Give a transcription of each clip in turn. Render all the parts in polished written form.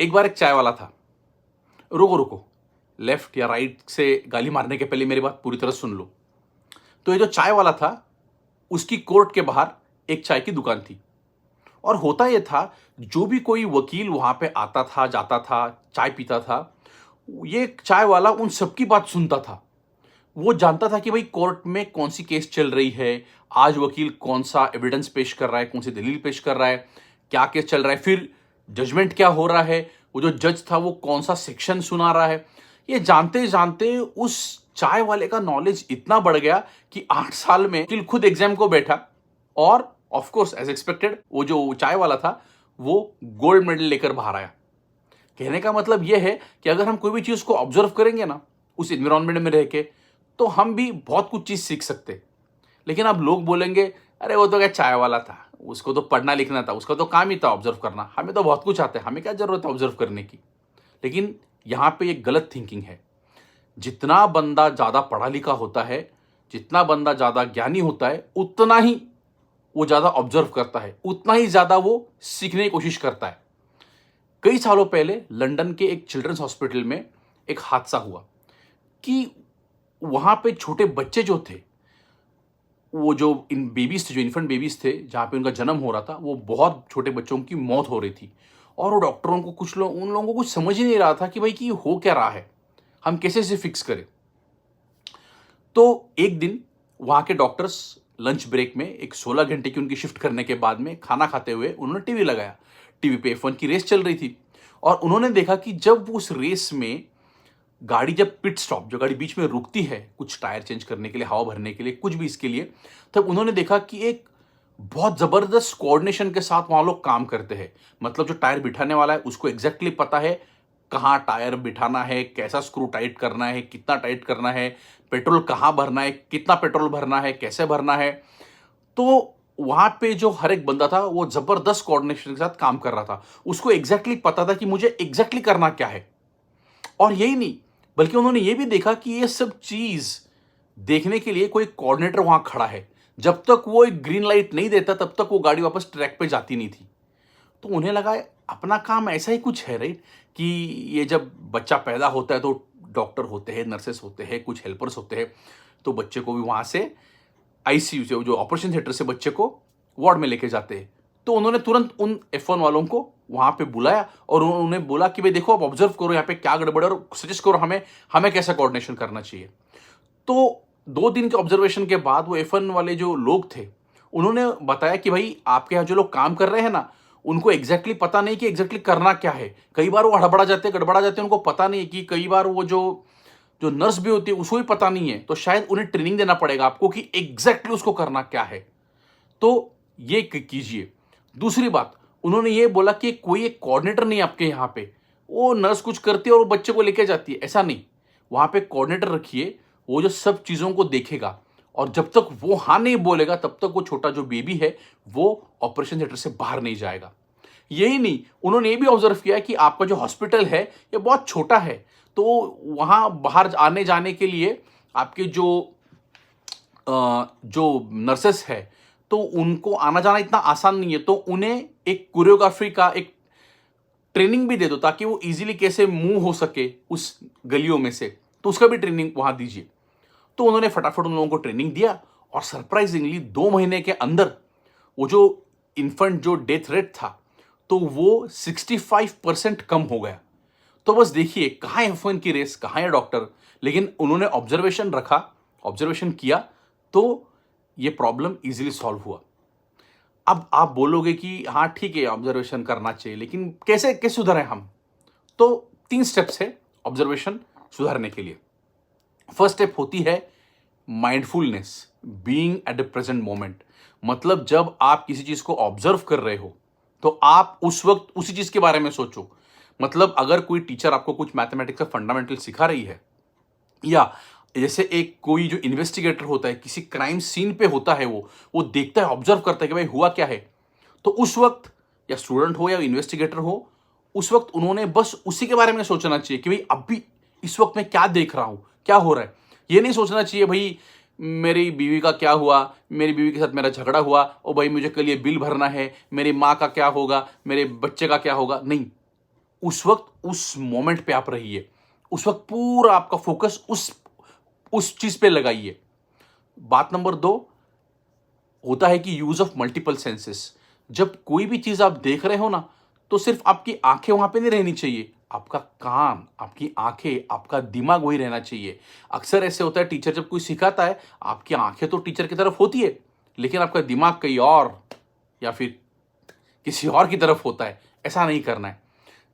एक बार एक चाय वाला था। रुको रुको, लेफ्ट या राइट से गाली मारने के पहले मेरी बात पूरी तरह सुन लो। तो ये जो चाय वाला था, उसकी कोर्ट के बाहर एक चाय की दुकान थी। और होता यह था, जो भी कोई वकील वहां पे आता था, जाता था, चाय पीता था, ये चाय वाला उन सबकी बात सुनता था। वो जानता था कि भाई कोर्ट में कौन सी केस चल रही है, आज वकील कौन सा एविडेंस पेश कर रहा है, कौन सी दलील पेश कर रहा है, क्या केस चल रहा है, फिर जजमेंट क्या हो रहा है, वो जो जज था वो कौन सा सेक्शन सुना रहा है। ये जानते जानते उस चाय वाले का नॉलेज इतना बढ़ गया कि 8 साल में वकील खुद एग्जाम को बैठा और ऑफ कोर्स एज एक्सपेक्टेड वो जो चाय वाला था वो गोल्ड मेडल लेकर बाहर आया। कहने का मतलब यह है कि अगर हम कोई भी चीज को ऑब्जर्व करेंगे ना, उस एनवायरमेंट में रह के, तो हम भी बहुत कुछ चीज सीख सकते हैं। लेकिन अब लोग बोलेंगे, अरे वो तो क्या चाय वाला था, उसको तो पढ़ना लिखना था, उसका तो काम ही था ऑब्जर्व करना, हमें तो बहुत कुछ आता है, हमें क्या जरूरत है ऑब्जर्व करने की। लेकिन यहाँ पे एक गलत थिंकिंग है। जितना बंदा ज्यादा पढ़ा लिखा होता है, जितना बंदा ज्यादा ज्ञानी होता है, उतना ही वो ज्यादा ऑब्जर्व करता है, उतना ही ज्यादा वो सीखने की कोशिश करता है। कई सालों पहले लंदन के एक चिल्ड्रंस हॉस्पिटल में एक हादसा हुआ कि वहां पे छोटे बच्चे जो थे, वो जो इन बेबीज थे, जो इन्फेंट बेबीज थे, जहां पे उनका जन्म हो रहा था, वो बहुत छोटे बच्चों की मौत हो रही थी। और वो डॉक्टरों को, कुछ लोग, उन लोगों को कुछ समझ ही नहीं रहा था कि भाई कि हो क्या रहा है, हम कैसे इसे फिक्स करें। तो एक दिन वहां के डॉक्टर्स लंच ब्रेक में, एक 16 घंटे की उनकी शिफ्ट करने के बाद में, खाना खाते हुए उन्होंने टीवी लगाया। टीवी पे F1 की रेस चल रही थी और उन्होंने देखा कि जब उस रेस में गाड़ी, जब पिट स्टॉप, जो गाड़ी बीच में रुकती है कुछ टायर चेंज करने के लिए, हवा भरने के लिए, कुछ भी इसके लिए, तब उन्होंने देखा कि एक बहुत जबरदस्त कोऑर्डिनेशन के साथ वहां लोग काम करते हैं। मतलब जो टायर बिठाने वाला है उसको एग्जैक्टली पता है कहाँ टायर बिठाना है, कैसा स्क्रू टाइट करना है, कितना टाइट करना है, पेट्रोल कहाँ भरना है, कितना पेट्रोल भरना है, कैसे भरना है। तो वहां पे जो हर एक बंदा था वो जबरदस्त कोऑर्डिनेशन के साथ काम कर रहा था। उसको एग्जैक्टली पता था कि मुझे एग्जैक्टली करना क्या है। और यही नहीं, बल्कि उन्होंने ये भी देखा कि ये सब चीज देखने के लिए कोई कोऑर्डिनेटर वहां खड़ा है। जब तक वो एक ग्रीन लाइट नहीं देता तब तक वो गाड़ी वापस ट्रैक पे जाती नहीं थी। तो उन्हें लगा अपना काम ऐसा ही कुछ है, राइट, कि ये जब बच्चा पैदा होता है तो डॉक्टर होते हैं, नर्सेस होते हैं, कुछ हेल्पर्स होते हैं, तो बच्चे को भी वहां से आईसीयू से, जो ऑपरेशन थिएटर से, बच्चे को वार्ड में लेके जाते हैं। तो उन्होंने तुरंत उन F1 वालों को वहां पे बुलाया और उन्होंने बोला कि भाई देखो, आप ऑब्जर्व करो यहाँ पे क्या गड़बड़ है और सजेस्ट करो हमें हमें कैसा कोऑर्डिनेशन करना चाहिए। तो 2 दिन के ऑब्जर्वेशन के बाद वो F1 वाले जो लोग थे, उन्होंने बताया कि भाई आपके यहाँ जो लोग काम कर रहे हैं ना, उनको एग्जैक्टली पता नहीं कि एग्जैक्टली करना क्या है। कई बार वो हड़बड़ा जाते, गड़बड़ा जाते, उनको पता नहीं कि कई बार वो जो जो नर्स भी होती है उसको भी पता नहीं है। तो शायद उन्हें ट्रेनिंग देना पड़ेगा आपको कि एग्जैक्टली उसको करना क्या है। तो ये कीजिए। दूसरी बात, उन्होंने ये बोला कि कोई एक कोऑर्डिनेटर नहीं आपके यहाँ पे, वो नर्स कुछ करती है और वो बच्चे को लेके जाती है, ऐसा नहीं। वहां पे कोऑर्डिनेटर रखिए, वो जो सब चीजों को देखेगा और जब तक वो हाँ नहीं बोलेगा तब तक वो छोटा जो बेबी है वो ऑपरेशन थिएटर से बाहर नहीं जाएगा। यही नहीं, उन्होंने ये भी ऑब्जर्व किया कि आपका जो हॉस्पिटल है ये बहुत छोटा है, तो वहां बाहर आने जाने के लिए आपके जो नर्सेस है, तो उनको आना जाना इतना आसान नहीं है। तो उन्हें एक कोरियोग्राफी का एक ट्रेनिंग भी दे दो ताकि वो इजीली कैसे मूव हो सके उस गलियों में से, तो उसका भी ट्रेनिंग वहां दीजिए। तो उन्होंने फटाफट उन लोगों को ट्रेनिंग दिया और सरप्राइजिंगली 2 महीने के अंदर वो जो इन्फेंट जो डेथ रेट था, तो वो 65% कम हो गया। तो बस देखिए, कहाँ है F1 की रेस, कहाँ है डॉक्टर, लेकिन उन्होंने ऑब्जर्वेशन रखा, ऑब्जर्वेशन किया, तो ये प्रॉब्लम इजीली सॉल्व हुआ। अब आप बोलोगे कि हाँ ठीक है, ऑब्जर्वेशन करना चाहिए, लेकिन कैसे कैसे सुधरें हम? तो 3 स्टेप्स है ऑब्जर्वेशन सुधारने के लिए। फर्स्ट स्टेप होती है mindfulness, being at the present moment. मतलब जब आप किसी चीज को ऑब्जर्व कर रहे हो तो आप उस वक्त उसी चीज के बारे में सोचो। मतलब अगर कोई टीचर आपको कुछ मैथमेटिक्स का फंडामेंटल सिखा रही है, या जैसे एक कोई जो इन्वेस्टिगेटर होता है, किसी क्राइम सीन पे होता है, वो देखता है, ऑब्जर्व करता है कि भाई हुआ क्या है, तो उस वक्त, या स्टूडेंट हो या इन्वेस्टिगेटर हो, उस वक्त उन्होंने बस उसी के बारे में सोचना चाहिए कि भाई अभी इस वक्त मैं क्या देख रहा हूं, क्या हो रहा है। ये नहीं सोचना चाहिए भाई मेरी बीवी का क्या हुआ, मेरी बीवी के साथ मेरा झगड़ा हुआ, ओ भाई मुझे कल ये बिल भरना है, मेरी माँ का क्या होगा, मेरे बच्चे का क्या होगा। नहीं, उस वक्त उस मोमेंट पे आप रहिए, उस वक्त पूरा आपका फोकस उस चीज पे लगाइए। बात नंबर 2 होता है कि यूज ऑफ मल्टीपल सेंसेस। जब कोई भी चीज आप देख रहे हो ना, तो सिर्फ आपकी आंखें वहां पे नहीं रहनी चाहिए, आपका कान, आपकी आंखें, आपका दिमाग वही रहना चाहिए। अक्सर ऐसे होता है, टीचर जब कोई सिखाता है, आपकी आंखें तो टीचर की तरफ होती है, लेकिन आपका दिमाग कहीं और या फिर किसी और की तरफ होता है। ऐसा नहीं करना है।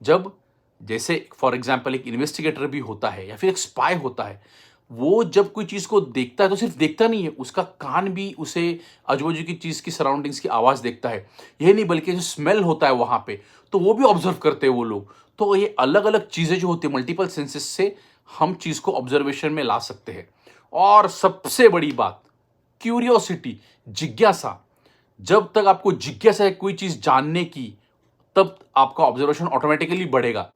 जब जैसे फॉर एग्जाम्पल एक इन्वेस्टिगेटर भी होता है या फिर एक स्पाई होता है, वो जब कोई चीज को देखता है तो सिर्फ देखता नहीं है, उसका कान भी उसे आजू बाजू की चीज की सराउंडिंग्स की आवाज देखता है। यही नहीं बल्कि जो स्मेल होता है वहां पे, तो वो भी ऑब्जर्व करते हैं वो लोग। तो ये अलग अलग चीजें जो होती है मल्टीपल सेंसेस से हम चीज को ऑब्जर्वेशन में ला सकते हैं। और सबसे बड़ी बात, क्यूरियोसिटी, जिज्ञासा। जब तक आपको जिज्ञासा है कोई चीज जानने की, तब आपका ऑब्जर्वेशन ऑटोमेटिकली बढ़ेगा।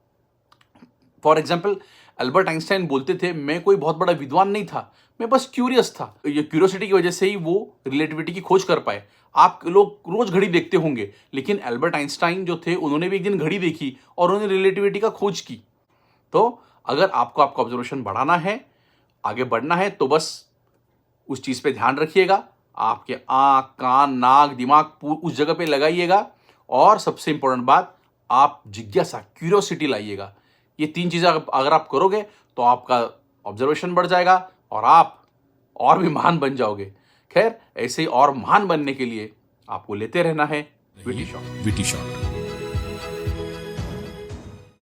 फॉर एग्जाम्पल अल्बर्ट आइंस्टाइन बोलते थे, मैं कोई बहुत बड़ा विद्वान नहीं था, मैं बस क्यूरियस था। ये क्यूरियोसिटी की वजह से ही वो रिलेटिविटी की खोज कर पाए। आप लोग रोज घड़ी देखते होंगे, लेकिन अल्बर्ट आइंस्टाइन जो थे उन्होंने भी एक दिन घड़ी देखी और उन्होंने रिलेटिविटी का खोज की। तो अगर आपको आपका ऑब्जर्वेशन बढ़ाना है, आगे बढ़ना है, तो बस उस चीज पे ध्यान रखिएगा। आपके आंख, कान, नाक, दिमाग उस जगह पे लगाइएगा। और सबसे इंपॉर्टेंट बात, आप जिज्ञासा, क्यूरियोसिटी लाइएगा। ये 3 चीजें अगर आप करोगे तो आपका ऑब्जर्वेशन बढ़ जाएगा और आप और भी महान बन जाओगे। खैर, ऐसे ही और महान बनने के लिए आपको लेते रहना है विटी शॉट।